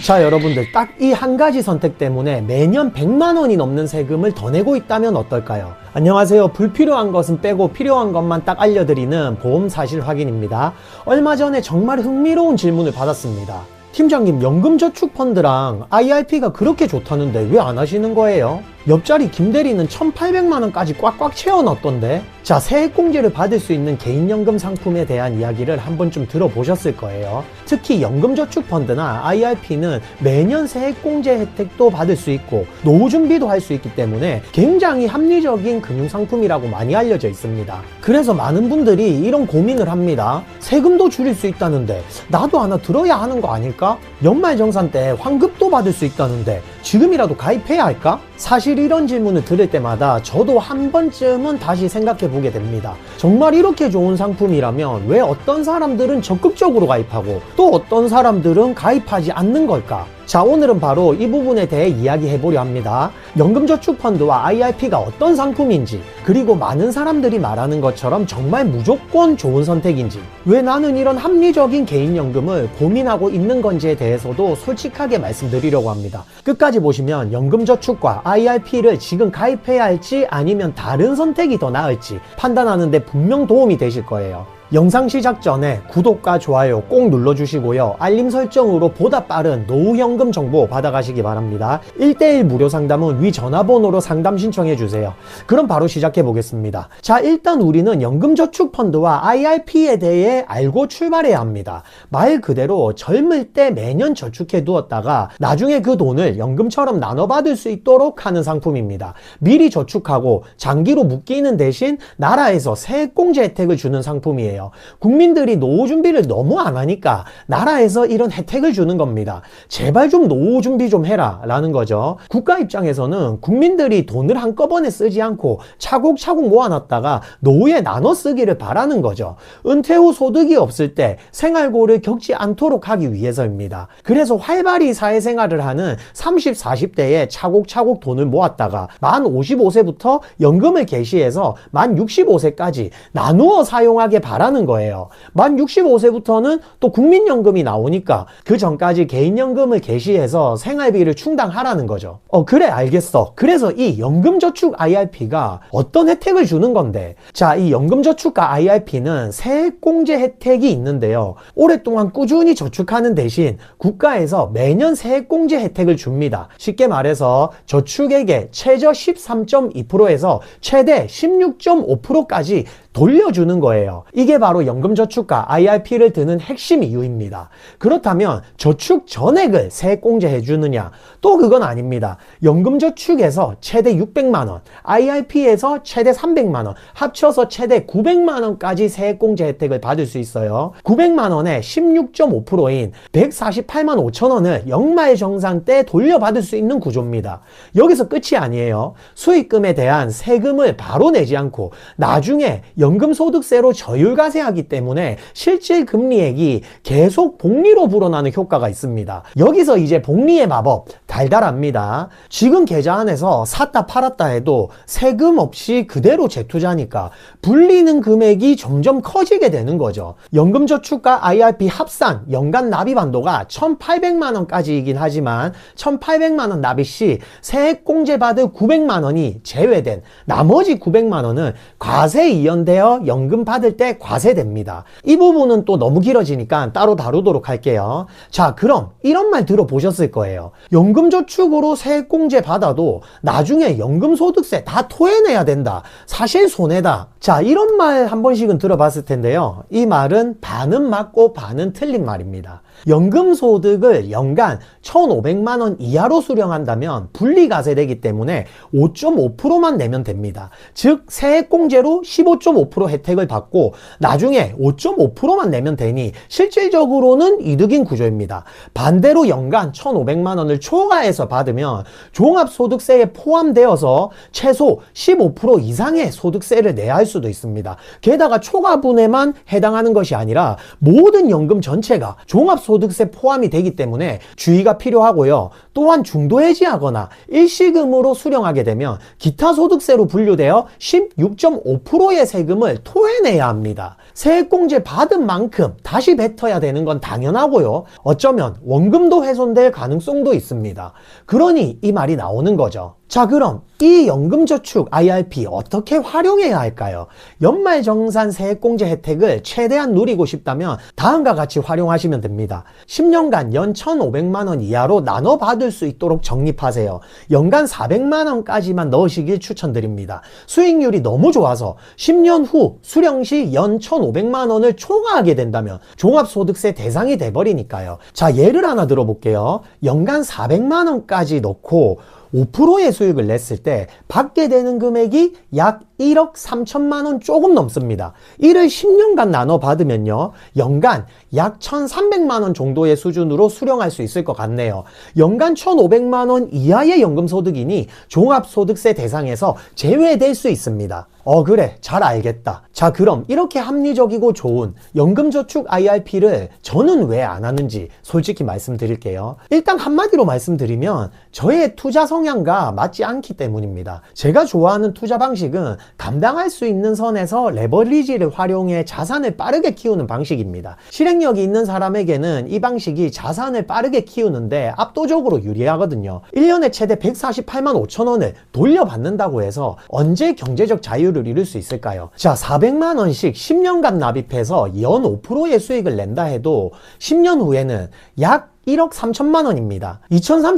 자, 여러분들 딱 이 한 가지 선택 때문에 매년 100만 원이 넘는 세금을 더 내고 있다면 어떨까요? 안녕하세요. 불필요한 것은 빼고 필요한 것만 딱 알려드리는 보험 사실 확인입니다. 얼마 전에 정말 흥미로운 질문을 받았습니다. 팀장님, 연금저축펀드랑 IRP가 그렇게 좋다는데 왜 안 하시는 거예요? 옆자리 김대리는 1,800만 원까지 꽉꽉 채워 넣었던데. 자, 세액공제를 받을 수 있는 개인연금 상품에 대한 이야기를 한 번쯤 들어보셨을 거예요. 특히 연금저축펀드나 IRP는 매년 세액공제 혜택도 받을 수 있고 노후준비도 할 수 있기 때문에 굉장히 합리적인 금융상품이라고 많이 알려져 있습니다. 그래서 많은 분들이 이런 고민을 합니다. 세금도 줄일 수 있다는데 나도 하나 들어야 하는 거 아닐까? 연말정산 때 환급도 받을 수 있다는데 지금이라도 가입해야 할까? 사실 이런 질문을 들을 때마다 저도 한 번쯤은 다시 생각해 보게 됩니다. 정말 이렇게 좋은 상품이라면 왜 어떤 사람들은 적극적으로 가입하고 또 어떤 사람들은 가입하지 않는 걸까? 자, 오늘은 바로 이 부분에 대해 이야기해 보려 합니다. 연금저축펀드와 IRP가 어떤 상품인지, 그리고 많은 사람들이 말하는 것처럼 정말 무조건 좋은 선택인지, 왜 나는 이런 합리적인 개인연금을 고민하고 있는 건지에 대해서도 솔직하게 말씀드리려고 합니다. 끝까지 보시면 연금저축과 IRP를 지금 가입해야 할지 아니면 다른 선택이 더 나을지 판단하는 데 분명 도움이 되실 거예요. 영상 시작 전에 구독과 좋아요 꼭 눌러주시고요. 알림 설정으로 보다 빠른 노후연금 정보 받아가시기 바랍니다. 1:1 무료 상담은 위 전화번호로 상담 신청해주세요. 그럼 바로 시작해 보겠습니다. 자, 일단 우리는 연금저축펀드와 IRP에 대해 알고 출발해야 합니다. 말 그대로 젊을 때 매년 저축해 두었다가 나중에 그 돈을 연금처럼 나눠받을 수 있도록 하는 상품입니다. 미리 저축하고 장기로 묶이는 대신 나라에서 세액공제 혜택을 주는 상품이에요. 국민들이 노후 준비를 너무 안 하니까 나라에서 이런 혜택을 주는 겁니다. 제발 좀 노후 준비 좀 해라 라는 거죠. 국가 입장에서는 국민들이 돈을 한꺼번에 쓰지 않고 차곡차곡 모아놨다가 노후에 나눠 쓰기를 바라는 거죠. 은퇴 후 소득이 없을 때 생활고를 겪지 않도록 하기 위해서입니다. 그래서 활발히 사회생활을 하는 30, 40대에 차곡차곡 돈을 모았다가 만 55세부터 연금을 개시해서 만 65세까지 나누어 사용하게 바라는 거예요. 만 65세부터는 또 국민연금이 나오니까 그 전까지 개인연금을 개시해서 생활비를 충당하라는 거죠. 그래, 알겠어. 그래서 이 연금저축 IRP가 어떤 혜택을 주는 건데, 자, 이 연금저축과 IRP는 세액공제 혜택이 있는데요. 오랫동안 꾸준히 저축하는 대신 국가에서 매년 세액공제 혜택을 줍니다. 쉽게 말해서 저축액의 최저 13.2%에서 최대 16.5%까지 돌려주는 거예요. 이게 바로 연금저축과 IRP를 드는 핵심 이유입니다. 그렇다면 저축 전액을 세액공제 해주느냐? 또 그건 아닙니다. 연금저축에서 최대 600만원, IRP에서 최대 300만원, 합쳐서 최대 900만원까지 세액공제 혜택을 받을 수 있어요. 900만원에 16.5%인 148만 5천원을 연말정산 때 돌려받을 수 있는 구조입니다. 여기서 끝이 아니에요. 수익금에 대한 세금을 바로 내지 않고 나중에 연금소득세로 저율과세하기 때문에 실질 금리액이 계속 복리로 불어나는 효과가 있습니다. 여기서 이제 복리의 마법 달달합니다. 지금 계좌 안에서 샀다 팔았다 해도 세금 없이 그대로 재투자니까 불리는 금액이 점점 커지게 되는 거죠. 연금저축과 IRP 합산 연간 납입 한도가 1,800만원까지이긴 하지만 1,800만원 납입 시 세액공제 받을 900만원이 제외된 나머지 900만원은 과세 이연되어 연금 받을 때 과세됩니다. 이 부분은 또 너무 길어지니까 따로 다루도록 할게요. 자, 그럼 이런 말 들어보셨을 거예요. 연금저축으로 세액공제 받아도 나중에 연금소득세 다 토해내야 된다. 사실 손해다. 자, 이런 말 한 번씩은 들어봤을 텐데요. 이 말은 반은 맞고 반은 틀린 말입니다. 연금소득을 연간 1,500만원 이하로 수령한다면 분리과세되기 때문에 5.5%만 내면 됩니다. 즉 세액공제로 15.5% 혜택을 받고 나중에 5.5%만 내면 되니 실질적으로는 이득인 구조입니다. 반대로 연간 1,500만원을 초과해서 받으면 종합소득세에 포함되어서 최소 15% 이상의 소득세를 내야 할 수도 있습니다. 게다가 초과분에만 해당하는 것이 아니라 모든 연금 전체가 종합소득세 포함이 되기 때문에 주의가 필요하고요. 또한 중도해지하거나 일시금으로 수령하게 되면 기타 소득세로 분류되어 16.5%의 세금을 토해내야 합니다. 세액공제 받은 만큼 다시 뱉어야 되는 건 당연하고요. 어쩌면 원금도 훼손될 가능성도 있습니다. 그러니 이 말이 나오는 거죠. 자, 그럼 이 연금저축 IRP 어떻게 활용해야 할까요? 연말정산 세액공제 혜택을 최대한 누리고 싶다면 다음과 같이 활용하시면 됩니다. 10년간 연 1,500만 원 이하로 나눠 받을 수 있도록 적립하세요. 연간 400만 원까지만 넣으시길 추천드립니다. 수익률이 너무 좋아서 10년 후 수령 시 연 1,500만 원을 초과하게 된다면 종합소득세 대상이 돼버리니까요. 자, 예를 하나 들어볼게요. 연간 400만 원까지 넣고 5%의 수익을 냈을 때 받게 되는 금액이 약 1억 3천만 원 조금 넘습니다. 이를 10년간 나눠 받으면요, 연간 약 1,300만 원 정도의 수준으로 수령할 수 있을 것 같네요. 연간 1,500만 원 이하의 연금소득이니 종합소득세 대상에서 제외될 수 있습니다. 그래, 잘 알겠다. 자, 그럼 이렇게 합리적이고 좋은 연금저축 IRP를 저는 왜 안 하는지 솔직히 말씀드릴게요. 일단 한마디로 말씀드리면 저의 투자 성향과 맞지 않기 때문입니다. 제가 좋아하는 투자 방식은 감당할 수 있는 선에서 레버리지를 활용해 자산을 빠르게 키우는 방식입니다. 실행력이 있는 사람에게는 이 방식이 자산을 빠르게 키우는데 압도적으로 유리하거든요. 1년에 최대 148만 5천 원을 돌려받는다고 해서 언제 경제적 자유를 이룰 수 있을까요? 자, 400만 원씩 10년간 납입해서 연 5%의 수익을 낸다 해도 10년 후에는 약 1억 3천만 원입니다.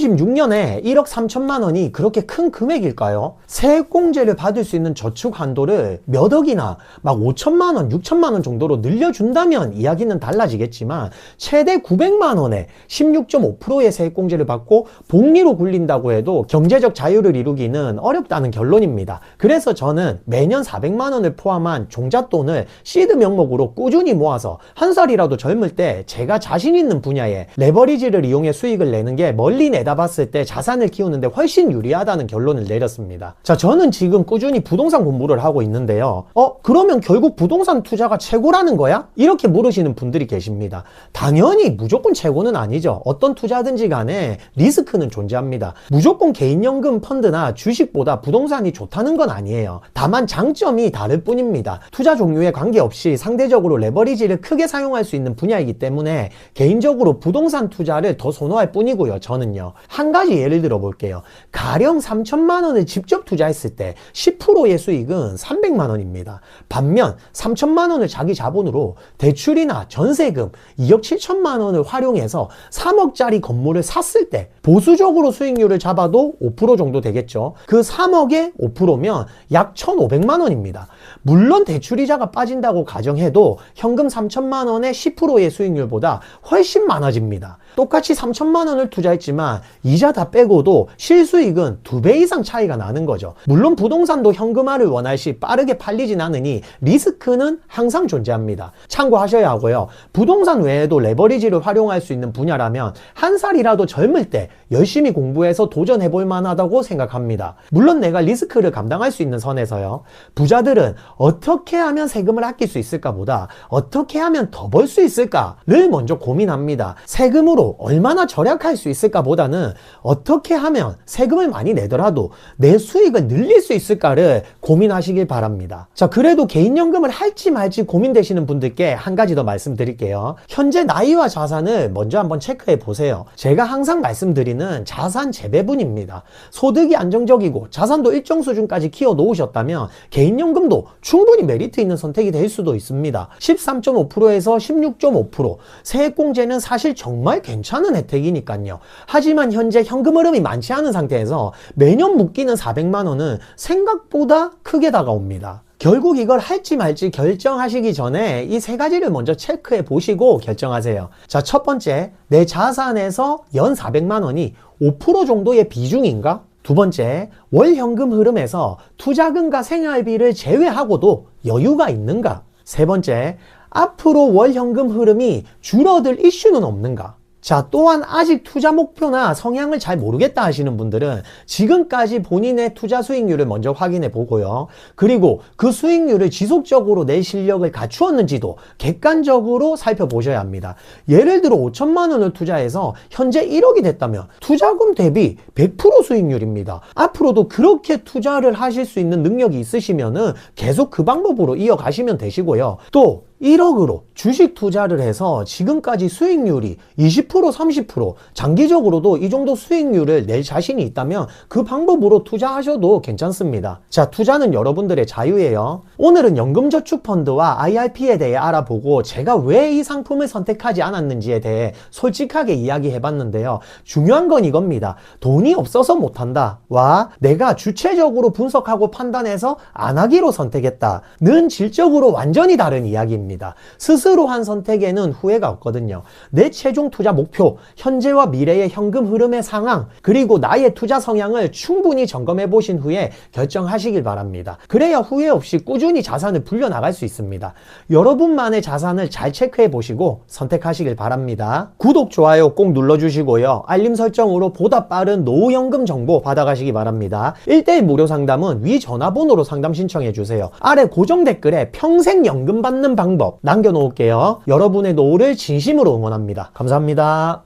2036년에 1억 3천만 원이 그렇게 큰 금액일까요? 세액공제를 받을 수 있는 저축 한도를 몇 억이나 막 5천만 원, 6천만 원 정도로 늘려준다면 이야기는 달라지겠지만 최대 900만 원에 16.5%의 세액공제를 받고 복리로 굴린다고 해도 경제적 자유를 이루기는 어렵다는 결론입니다. 그래서 저는 매년 400만 원을 포함한 종잣돈을 시드 명목으로 꾸준히 모아서 한 살이라도 젊을 때 제가 자신 있는 분야에 레버리지를 이용해 수익을 내는 게 멀리 내다봤을 때 자산을 키우는데 훨씬 유리하다는 결론을 내렸습니다. 자, 저는 지금 꾸준히 부동산 공부를 하고 있는데요. 그러면 결국 부동산 투자가 최고라는 거야? 이렇게 물으시는 분들이 계십니다. 당연히 무조건 최고는 아니죠. 어떤 투자든지 간에 리스크는 존재합니다. 무조건 개인연금 펀드나 주식보다 부동산이 좋다는 건 아니에요. 다만 장점이 다를 뿐입니다. 투자 종류에 관계없이 상대적으로 레버리지를 크게 사용할 수 있는 분야이기 때문에 개인적으로 부동산 투자를 더 선호할 뿐이고요. 저는요. 한 가지 예를 들어 볼게요. 가령 3천만 원을 직접 투자했을 때 10%의 수익은 300만 원입니다. 반면 3천만 원을 자기 자본으로 대출이나 전세금 2억 7천만 원을 활용해서 3억짜리 건물을 샀을 때 보수적으로 수익률을 잡아도 5% 정도 되겠죠. 그 3억에 5%면 약 1,500만 원입니다. 물론 대출이자가 빠진다고 가정해도 현금 3천만 원의 10%의 수익률보다 훨씬 많아집니다. 똑같이 3천만 원을 투자했지만 이자 다 빼고도 실수익은 2배 이상 차이가 나는 거죠. 물론 부동산도 현금화를 원할 시 빠르게 팔리진 않으니 리스크는 항상 존재합니다. 참고하셔야 하고요. 부동산 외에도 레버리지를 활용할 수 있는 분야라면 한 살이라도 젊을 때 열심히 공부해서 도전해 볼 만하다고 생각합니다. 물론 내가 리스크를 감당할 수 있는 선에서요. 부자들은 어떻게 하면 세금을 아낄 수 있을까 보다 어떻게 하면 더 벌 수 있을까를 먼저 고민합니다. 세금으로 얼마나 절약할 수 있을까 보다는 어떻게 하면 세금을 많이 내더라도 내 수익을 늘릴 수 있을까를 고민하시길 바랍니다. 자, 그래도 개인연금을 할지 말지 고민되시는 분들께 한 가지 더 말씀드릴게요. 현재 나이와 자산을 먼저 한번 체크해 보세요. 제가 항상 말씀드리는 자산 재배분입니다. 소득이 안정적이고 자산도 일정 수준까지 키워 놓으셨다면 개인연금도 충분히 메리트 있는 선택이 될 수도 있습니다. 13.5%에서 16.5%, 세액공제는 사실 정말 괜찮은 혜택이니까요. 하지만 현재 현금 흐름이 많지 않은 상태에서 매년 묶이는 400만 원은 생각보다 크게 다가옵니다. 결국 이걸 할지 말지 결정하시기 전에 이 세 가지를 먼저 체크해 보시고 결정하세요. 자, 첫 번째, 내 자산에서 연 400만 원이 5% 정도의 비중인가? 두 번째, 월 현금 흐름에서 투자금과 생활비를 제외하고도 여유가 있는가? 세 번째, 앞으로 월 현금 흐름이 줄어들 이슈는 없는가? 자, 또한 아직 투자 목표나 성향을 잘 모르겠다 하시는 분들은 지금까지 본인의 투자 수익률을 먼저 확인해 보고요. 그리고 그 수익률을 지속적으로 낼 실력을 갖추었는지도 객관적으로 살펴보셔야 합니다. 예를 들어 5천만 원을 투자해서 현재 1억이 됐다면 투자금 대비 100% 수익률입니다. 앞으로도 그렇게 투자를 하실 수 있는 능력이 있으시면은 계속 그 방법으로 이어가시면 되시고요. 또 1억으로 주식 투자를 해서 지금까지 수익률이 20% 30% 장기적으로도 이 정도 수익률을 낼 자신이 있다면 그 방법으로 투자하셔도 괜찮습니다. 자, 투자는 여러분들의 자유예요. 오늘은 연금저축펀드와 IRP에 대해 알아보고 제가 왜 이 상품을 선택하지 않았는지에 대해 솔직하게 이야기해봤는데요. 중요한 건 이겁니다. 돈이 없어서 못한다 와 내가 주체적으로 분석하고 판단해서 안 하기로 선택했다는 질적으로 완전히 다른 이야기입니다. 스스로 한 선택에는 후회가 없거든요. 내 최종 투자 목표, 현재와 미래의 현금 흐름의 상황, 그리고 나의 투자 성향을 충분히 점검해 보신 후에 결정하시길 바랍니다. 그래야 후회 없이 꾸준히 자산을 불려나갈 수 있습니다. 여러분만의 자산을 잘 체크해 보시고 선택하시길 바랍니다. 구독, 좋아요 꼭 눌러주시고요. 알림 설정으로 보다 빠른 노후연금 정보 받아가시기 바랍니다. 1:1 무료 상담은 위 전화번호로 상담 신청해 주세요. 아래 고정 댓글에 평생 연금 받는 방법 남겨놓을게요. 여러분의 노후를 진심으로 응원합니다. 감사합니다.